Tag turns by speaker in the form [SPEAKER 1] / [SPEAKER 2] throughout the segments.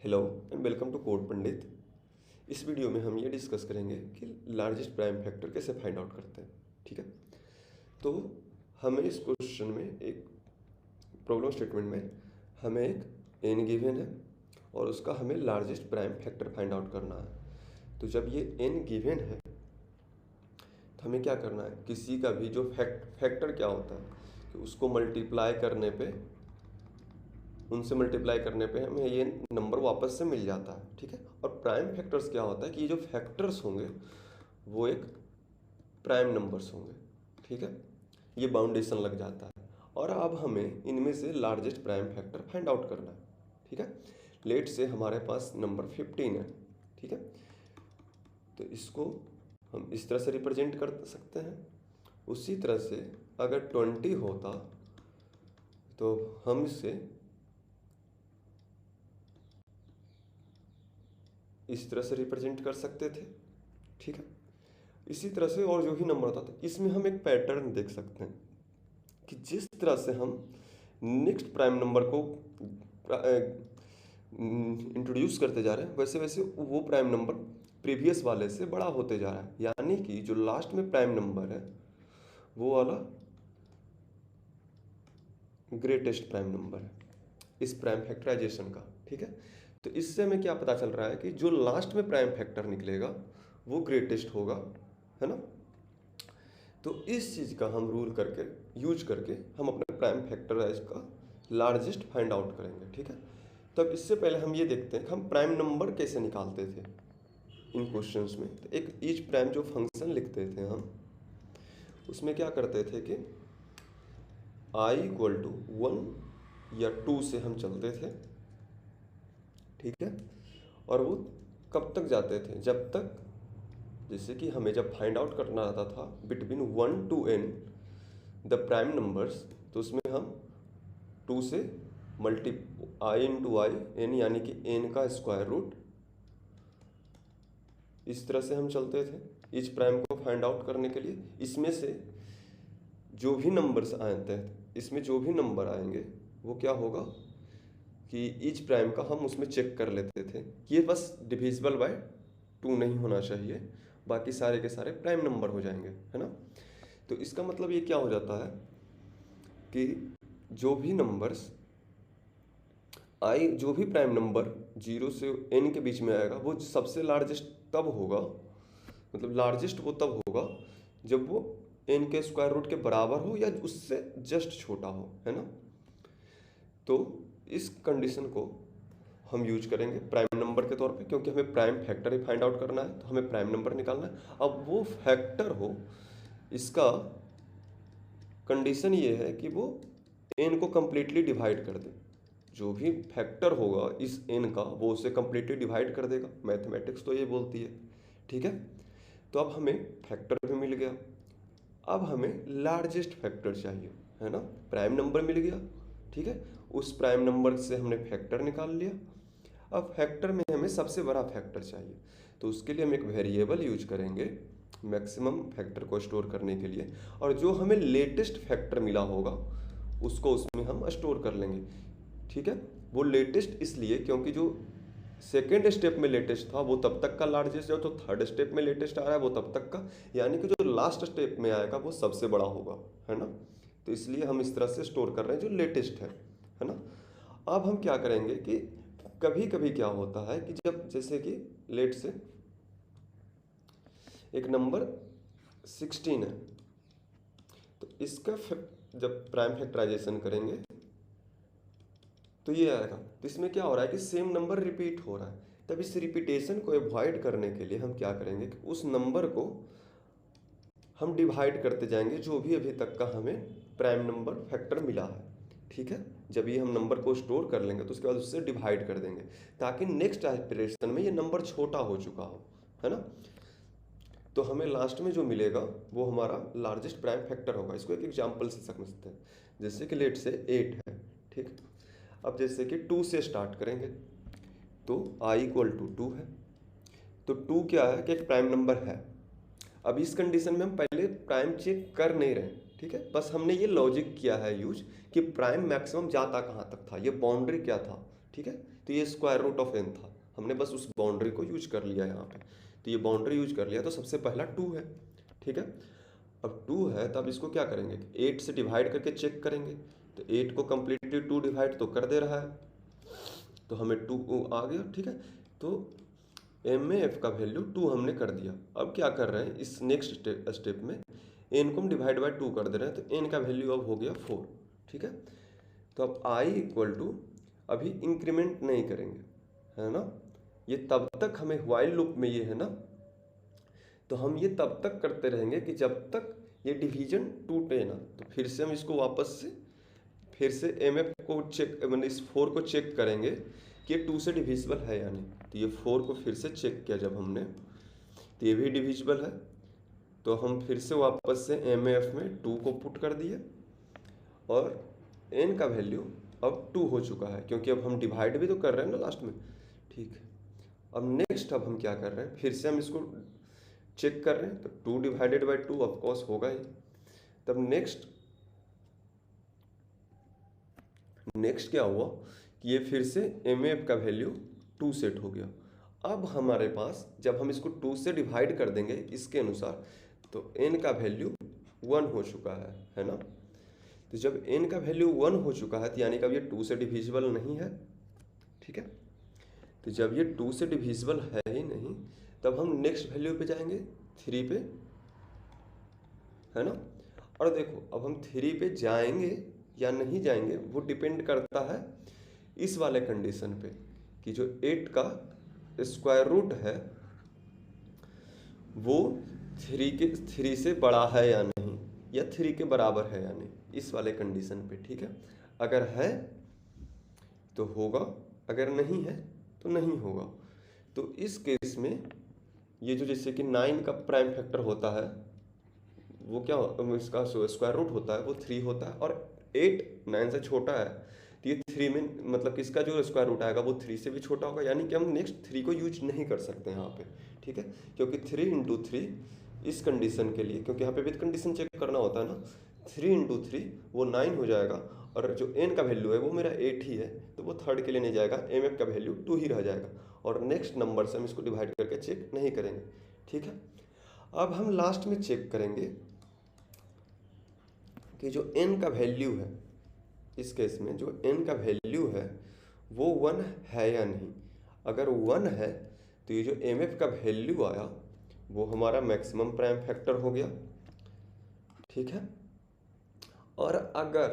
[SPEAKER 1] Hello and welcome to code Pandit. इस video में हम ये डिस्कस करेंगे कि लार्जेस्ट प्राइम फैक्टर कैसे फाइंड आउट करते हैं। ठीक है, तो हमें इस क्वेश्चन में एक प्रॉब्लम स्टेटमेंट में हमें एक एन गिवन है और उसका हमें largest prime factor find out करना है। तो जब ये एन गिवन है तो हमें क्या करना है, किसी का भी जो फैक्टर क्या होता है कि उसको मल्टीप्लाई करने पे, उनसे मल्टीप्लाई करने पे हमें ये नंबर वापस से मिल जाता है। ठीक है, और प्राइम फैक्टर्स क्या होता है कि ये जो फैक्टर्स होंगे वो एक प्राइम नंबर्स होंगे। ठीक है, ये बाउंडेशन लग जाता है और अब हमें इनमें से largest prime factor find out करना है। ठीक है, लेट से हमारे पास नंबर 15 है। ठीक है, तो इसको हम इस तरह से रिप्रेजेंट कर सकते हैं। उसी तरह से अगर 20 होता तो हम इसे इस तरह से रिप्रेजेंट कर सकते थे। ठीक है, इसी तरह से और जो भी नंबर होता था, इसमें हम एक पैटर्न देख सकते हैं कि जिस तरह से हम नेक्स्ट प्राइम नंबर को इंट्रोड्यूस करते जा रहे हैं, वैसे वैसे वो प्राइम नंबर प्रीवियस वाले से बड़ा होते जा रहा है। यानी कि जो लास्ट में प्राइम नंबर है वो वाला ग्रेटेस्ट प्राइम नंबर है इस प्राइम फैक्टराइजेशन का। ठीक है, तो इससे हमें क्या पता चल रहा है कि जो लास्ट में प्राइम फैक्टर निकलेगा वो ग्रेटेस्ट होगा, है ना। तो इस चीज़ का हम रूल करके यूज करके हम अपने प्राइम फैक्टराइज का लार्जेस्ट फाइंड आउट करेंगे। ठीक है, तब इससे पहले हम ये देखते हैं कि हम प्राइम नंबर कैसे निकालते थे इन क्वेश्चंस में। तो एक ईच प्राइम जो फंक्शन लिखते थे हम, उसमें क्या करते थे कि i इक्वल टू 1 या 2 से हम चलते थे। ठीक है, और वो कब तक जाते थे, जब तक, जैसे कि हमें जब फाइंड आउट करना आता था between 1 to n the prime numbers, तो उसमें हम 2 से multi i into i n यानी कि n का स्क्वायर रूट, इस तरह से हम चलते थे इस प्राइम को फाइंड आउट करने के लिए। इसमें से जो भी नंबर्स आते हैं, इसमें जो भी नंबर आएंगे वो क्या होगा कि ईच प्राइम का हम उसमें चेक कर लेते थे। ये बस डिविजिबल बाय 2 नहीं होना चाहिए, बाकी सारे के सारे प्राइम नंबर हो जाएंगे, है ना। तो इसका मतलब ये क्या हो जाता है कि जो भी नंबर्स जो भी प्राइम नंबर 0 से n के बीच में आएगा वो सबसे लार्जेस्ट तब होगा, मतलब लार्जेस्ट वो तब होगा जब वो n के स्क्वायर रूट के बराबर हो या उससे जस्ट छोटा हो, है ना। तो इस कंडीशन को हम यूज करेंगे प्राइम नंबर के तौर पे, क्योंकि हमें प्राइम फैक्टर ही फाइंड आउट करना है, तो हमें प्राइम नंबर निकालना है। अब वो फैक्टर हो, इसका कंडीशन ये है कि वो n को कंप्लीटली डिवाइड कर दे। जो भी फैक्टर होगा इस n का वो उसे कंप्लीटली डिवाइड कर देगा, मैथमेटिक्स तो ये बोलती है। ठीक है, तो अब हमें फैक्टर भी मिल गया, अब हमें लार्जेस्ट फैक्टर चाहिए, है ना। प्राइम नंबर मिल गया, ठीक है, उस प्राइम नंबर से हमने फैक्टर निकाल लिया। अब फैक्टर में हमें सबसे बड़ा फैक्टर चाहिए, तो उसके लिए हम एक वेरिएबल यूज करेंगे मैक्सिमम फैक्टर को स्टोर करने के लिए, और जो हमें लेटेस्ट फैक्टर मिला होगा उसको उसमें हम स्टोर कर लेंगे। ठीक है, वो लेटेस्ट इसलिए क्योंकि जो सेकेंड स्टेप में लेटेस्ट था वो तब तक का लार्जेस्ट है, तो थर्ड स्टेप में लेटेस्ट आ रहा है वो तब तक का, यानी कि जो लास्ट स्टेप में आएगा वो सबसे बड़ा होगा, है ना। तो इसलिए हम इस तरह से स्टोर कर रहे हैं जो लेटेस्ट है ना। अब हम क्या करेंगे कि कभी कभी क्या होता है कि जब, जैसे कि लेट से एक नंबर 16 है, तो इसका जब प्राइम फैक्टराइजेशन करेंगे तो ये आएगा। तो इसमें क्या हो रहा है कि सेम नंबर रिपीट हो रहा है। तब इस रिपीटेशन को अवॉइड करने के लिए हम क्या करेंगे कि उस नंबर को हम डिवाइड करते जाएंगे जो भी अभी तक का हमें प्राइम नंबर फैक्टर मिला है। ठीक है, जब ये हम नंबर को स्टोर कर लेंगे तो उसके बाद उससे डिवाइड कर देंगे ताकि नेक्स्ट आइटरेशन में ये नंबर छोटा हो चुका हो, है ना। तो हमें लास्ट में जो मिलेगा वो हमारा लार्जेस्ट प्राइम फैक्टर होगा। इसको एक एग्जाम्पल से समझते हैं, जैसे कि लेट से 8 है। ठीक, अब जैसे कि 2 से स्टार्ट करेंगे तो i इक्वल टू 2 है, तो 2 क्या है कि एक प्राइम नंबर है। अब इस कंडीशन में हम पहले प्राइम चेक कर नहीं रहे, ठीक है, बस हमने ये लॉजिक किया है यूज कि प्राइम मैक्सिमम जाता कहाँ तक था, ये बाउंड्री क्या था। ठीक है, तो तो ये स्क्वायर रूट ऑफ n था, हमने बस उस बाउंड्री को यूज कर लिया यहाँ पे। तो ये बाउंड्री यूज कर लिया तो सबसे पहला 2 है, ठीक है। अब 2 है तो अब इसको क्या करेंगे, 8 से डिवाइड करके चेक करेंगे। तो 8 को कम्प्लीटली 2 डिवाइड तो कर दे रहा है, तो हमें 2 आ गया, ठीक है। तो MAF का वैल्यू 2 हमने कर दिया। अब क्या कर रहे हैं, इस नेक्स्ट स्टेप में n को हम डिवाइड बाय 2 कर दे रहे हैं, तो n का वैल्यू अब हो गया 4, ठीक है। तो अब I इक्वल टू, अभी इंक्रीमेंट नहीं करेंगे, है ना, ये तब तक हमें व्हाइल लूप में ये है ना, तो हम ये तब तक करते रहेंगे कि जब तक ये डिवीजन टूटे ना। तो फिर से हम इसको वापस से फिर से MF को चेक, मैंने इस 4 को चेक करेंगे कि ये 2 से डिविजिबल है या नहीं। तो ये 4 को फिर से चेक किया जब हमने, तो ये भी डिविजिबल है। तो हम फिर से वापस से MAF में 2 को पुट कर दिए और n का वैल्यू अब 2 हो चुका है, क्योंकि अब हम डिवाइड भी तो कर रहे हैं ना लास्ट में, ठीक है। अब नेक्स्ट अब हम क्या कर रहे हैं, फिर से हम इसको चेक कर रहे हैं, तो 2 डिवाइडेड बाई 2 ऑफकोर्स होगा ही। तब नेक्स्ट क्या हुआ कि ये फिर से MAF का वैल्यू 2 सेट हो गया। अब हमारे पास जब हम इसको 2 से डिवाइड कर देंगे इसके अनुसार, तो n का वैल्यू 1 हो चुका है ना। तो जब n का वैल्यू 1 हो चुका है, तो यानी कि अब ये 2 से डिविजिबल नहीं है, ठीक है। तो जब ये 2 से डिविजिबल है ही नहीं, तब हम नेक्स्ट वैल्यू पे जाएंगे, 3 पे, है ना। और देखो अब हम 3 पे जाएंगे या नहीं जाएंगे वो डिपेंड करता है इस वाले कंडीशन पे कि जो 8 का स्क्वायर रूट है वो 3 से बड़ा है या नहीं, या 3 के बराबर है या नहीं, इस वाले कंडीशन पे, ठीक है। अगर है तो होगा, अगर नहीं है तो नहीं होगा। तो इस केस में ये जो जैसे कि 9 का प्राइम फैक्टर होता है वो क्या, इसका स्क्वायर रूट होता है वो 3 होता है, और 8 9 से छोटा है, तो ये 3 में मतलब कि इसका जो स्क्वायर रूट आएगा वो 3 से भी छोटा होगा, यानी कि हम नेक्स्ट 3 को यूज नहीं कर सकते यहाँ पे, ठीक है। क्योंकि 3 इंटू 3 इस कंडीशन के लिए, क्योंकि यहाँ पे विद कंडीशन चेक करना होता है ना, 3 इंटू 3 वो 9 हो जाएगा, और जो n का वैल्यू है वो मेरा 8 ही है, तो वो थर्ड के लिए नहीं जाएगा, MF का वैल्यू 2 ही रह जाएगा, और नेक्स्ट नंबर से हम इसको डिवाइड करके चेक नहीं करेंगे, ठीक है। अब हम लास्ट में चेक करेंगे कि जो n का वैल्यू है, इस केस में जो n का वैल्यू है वो 1 है या नहीं। अगर 1 है तो ये जो MF का वैल्यू आया वो हमारा मैक्सिमम प्राइम फैक्टर हो गया, ठीक है। और अगर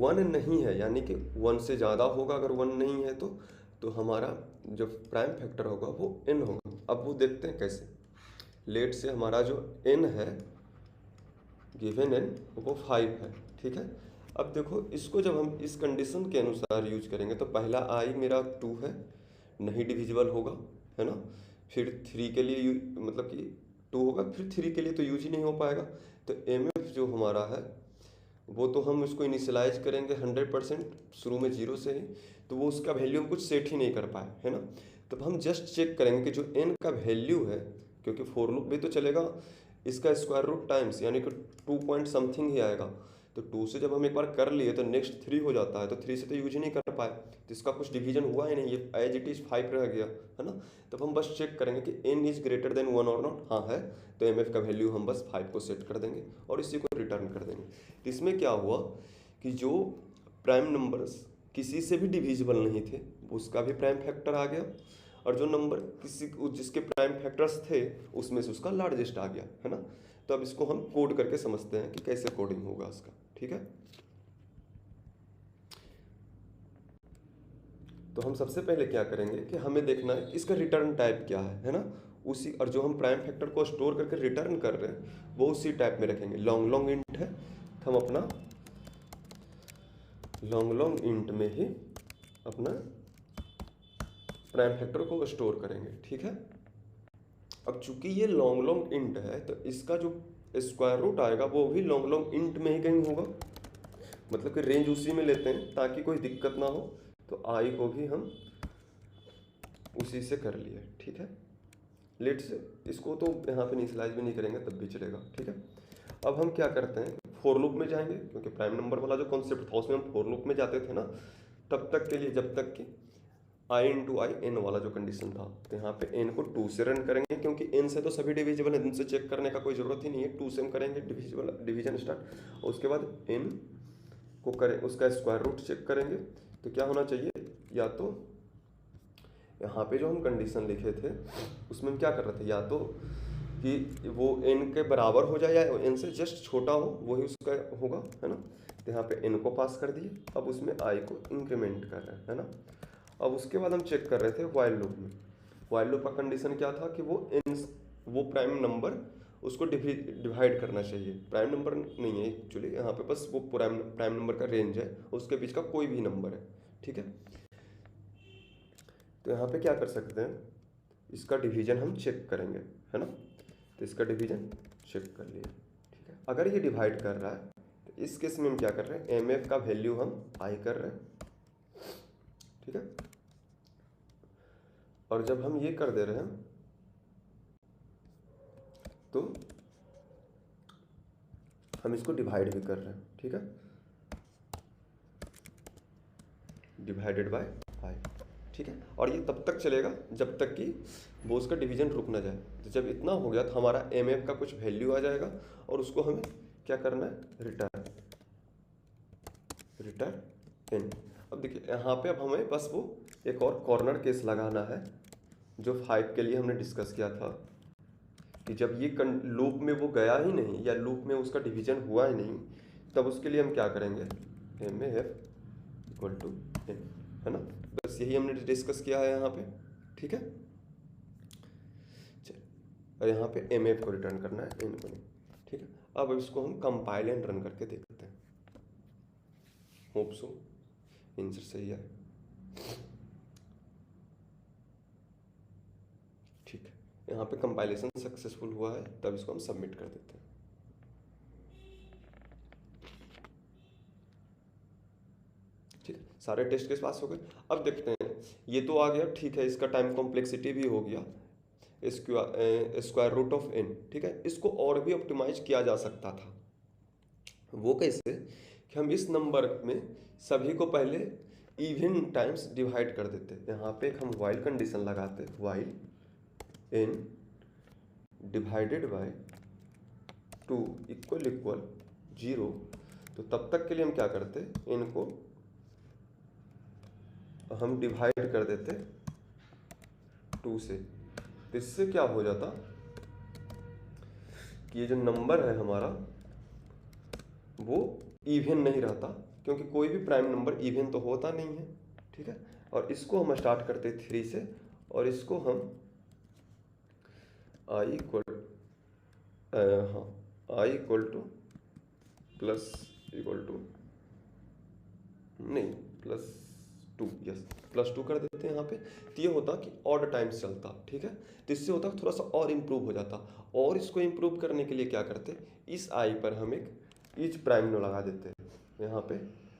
[SPEAKER 1] 1 नहीं है, यानी कि 1 से ज़्यादा होगा, अगर 1 नहीं है तो हमारा जो प्राइम फैक्टर होगा वो n होगा। अब वो देखते हैं कैसे। लेट से हमारा जो n है, गिवन n वो 5 है, ठीक है। अब देखो इसको जब हम इस कंडीशन के अनुसार यूज करेंगे, तो पहला I मेरा 2 है, नहीं डिविजिबल होगा, है ना। फिर 3 के लिए मतलब कि 2 होगा, फिर 3 के लिए तो यूज ही नहीं हो पाएगा। तो MF जो हमारा है वो तो हम उसको इनिशियलाइज करेंगे 100% शुरू में 0 से ही, तो वो उसका वैल्यू हम कुछ सेट ही नहीं कर पाए, है ना। तब हम जस्ट चेक करेंगे कि जो n का वैल्यू है, क्योंकि फॉर लूप भी तो चलेगा, इसका स्क्वायर रूट टाइम्स यानी कि 2 पॉइंट समथिंग ही आएगा। तो 2 से जब हम एक बार कर लिए तो नेक्स्ट 3 हो जाता है, तो 3 से तो यूज ही नहीं कर पाए, तो इसका कुछ डिवीजन हुआ ही नहीं, ये एज इट इज 5 रह गया, है ना। तब हम बस चेक करेंगे कि n इज ग्रेटर देन 1 और नॉट, हाँ है, तो MF का वैल्यू हम बस 5 को सेट कर देंगे और इसी को रिटर्न कर देंगे। तो इसमें क्या हुआ कि जो प्राइम नंबर्स किसी से भी डिविजिबल नहीं थे उसका भी प्राइम फैक्टर आ गया, और जो नंबर जिसके प्राइम फैक्टर्स थे उसमें से उसका लार्जेस्ट आ गया, है ना। तो अब इसको हम कोड करके समझते हैं कि कैसे कोडिंग होगा इसका, ठीक है। तो हम सबसे पहले क्या करेंगे कि हमें देखना है इसका रिटर्न टाइप क्या है ना, उसी, और जो हम प्राइम फैक्टर को स्टोर करके रिटर्न कर रहे हैं वो उसी टाइप में रखेंगे। लॉन्ग इंट है तो हम अपना लॉन्ग इंट में ही अपना प्राइम फैक्टर को स्टोर करेंगे, ठीक है। अब चूंकि ये लॉन्ग इंट है तो इसका जो स्क्वायर रूट आएगा वो भी लॉन्ग इंट में ही कहीं होगा, मतलब कि रेंज उसी में लेते हैं ताकि कोई दिक्कत ना हो। तो आई को भी हम उसी से कर लिए, ठीक है। लेट से इसको तो यहाँ पे इनिशियलाइज भी नहीं करेंगे तब भी चलेगा, ठीक है। अब हम क्या करते हैं, फॉर लूप में जाएंगे, क्योंकि प्राइम नंबर वाला जो कॉन्सेप्ट था उसमें हम फॉर लूप में जाते थे ना, तब तक के लिए जब तक कि आई इंटू आई एन वाला जो कंडीशन था, तो यहाँ पे एन को 2 से रन करेंगे क्योंकि एन से तो सभी डिविजिबल है, इनसे चेक करने का कोई ज़रूरत ही नहीं है। 2 से हम करेंगे डिवीजन स्टार्ट, और उसके बाद एन को करें उसका स्क्वायर रूट चेक करेंगे। तो क्या होना चाहिए, या तो यहाँ पे जो हम कंडीशन लिखे थे उसमें हम क्या कर रहे थे, या तो कि वो n के बराबर हो जाए या n से जस्ट छोटा हो, वही उसका होगा, है ना। तो यहाँ पे n को पास कर दिए, अब उसमें i को इंक्रीमेंट कर रहे हैं, है ना। अब उसके बाद हम चेक कर रहे थे वाइल लूप में। वाइल लूप का कंडीशन क्या था कि वो प्राइम नंबर उसको डिवाइड करना चाहिए। प्राइम नंबर नहीं है एक्चुअली, यहाँ पे बस वो प्राइम नंबर का रेंज है, उसके बीच का कोई भी नंबर है, ठीक है। तो यहाँ पे क्या कर सकते हैं, इसका डिवीजन हम चेक करेंगे, है ना। तो इसका डिवीजन चेक कर लिया, ठीक है। अगर ये डिवाइड कर रहा है तो इस केस में हम क्या कर रहे हैं, एम एफ का वैल्यू हम आई कर रहे हैं, ठीक है। और जब हम ये कर दे रहे हैं तो हम इसको डिवाइड भी कर रहे हैं, ठीक है, डिवाइडेड बाय आई, ठीक है। और ये तब तक चलेगा जब तक कि वो उसका डिवीजन रुक ना जाए। तो जब इतना हो गया तो हमारा एम एफ का कुछ वैल्यू आ जाएगा और उसको हमें क्या करना है, रिटर्न एन। अब देखिए यहाँ पे अब हमें बस वो एक और कॉर्नर केस लगाना है जो 5 के लिए हमने डिस्कस किया था, कि जब ये लूप में वो गया ही नहीं या लूप में उसका डिवीजन हुआ ही नहीं, तब उसके लिए हम क्या करेंगे, m f equal to n, है ना। बस यही हमने डिस्कस किया है यहाँ पे, ठीक है। चलिए, और यहाँ पे एम एफ को रिटर्न करना है, एन को नहीं, ठीक है। अब इसको हम कंपाइल एंड रन करके देखते हैं, होप सो आंसर सही है, ठीक है। यहाँ पे कंपाइलेशन सक्सेसफुल हुआ है, तब इसको हम सबमिट कर देते हैं, ठीक है। सारे टेस्ट केस पास हो गए। अब देखते हैं, ये तो आ गया, ठीक है, इसका टाइम कॉम्प्लेक्सिटी भी हो गया, स्क्वायर रूट ऑफ एन, ठीक है। इसको और भी ऑप्टिमाइज किया जा सकता था। वो कैसे, कि हम इस नंबर में सभी को पहले इवन टाइम्स डिवाइड कर देते। यहाँ पे एक हम वाइल कंडीशन लगाते, while n divided by 2 equal 0। तो तब तक के लिए हम क्या करते, इनको हम डिवाइड कर देते 2 से। तो इससे क्या हो जाता कि ये जो नंबर है हमारा वो इवन नहीं रहता, क्योंकि कोई भी प्राइम नंबर इवन तो होता नहीं है, ठीक है। और इसको हम स्टार्ट करते 3 से, और इसको हम I equal to plus equal to नहीं प्लस 2, यस +2 कर देते हैं यहाँ पे। तो ये होता कि ऑड टाइम्स चलता, ठीक है। तो इससे होता थोड़ा सा और इम्प्रूव हो जाता। और इसको इम्प्रूव करने के लिए क्या करते, इस आई पर हम एक ईच प्राइम लगा देते हैं। यहाँ पे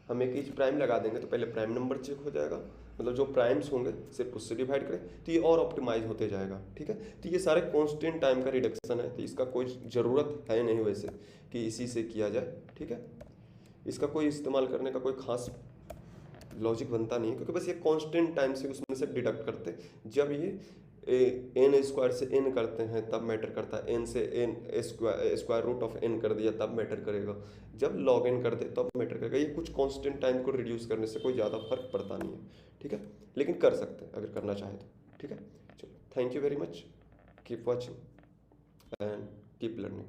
[SPEAKER 1] हम एक ईच प्राइम लगा देंगे तो पहले प्राइम नंबर चेक हो जाएगा, मतलब जो प्राइम्स होंगे सिर्फ उससे डिवाइड करें, तो ये और ऑप्टिमाइज होते जाएगा, ठीक है। तो ये सारे कांस्टेंट टाइम का रिडक्शन है, तो इसका कोई ज़रूरत है नहीं वैसे कि इसी से किया जाए, ठीक है। इसका कोई इस्तेमाल करने का कोई खास लॉजिक बनता नहीं है, क्योंकि बस ये कांस्टेंट टाइम से उसमें से डिडक्ट करते। जब ये एन स्क्वायर से एन करते हैं तब मैटर करता है, एन से n square root of n कर दिया तब मैटर करेगा, जब लॉग एन कर दे तब मैटर करेगा। ये कुछ कांस्टेंट टाइम को रिड्यूस करने से कोई ज़्यादा फर्क पड़ता नहीं है, ठीक है। लेकिन कर सकते हैं अगर करना चाहे तो, ठीक है। चलो, thank you very much, keep watching and keep learning.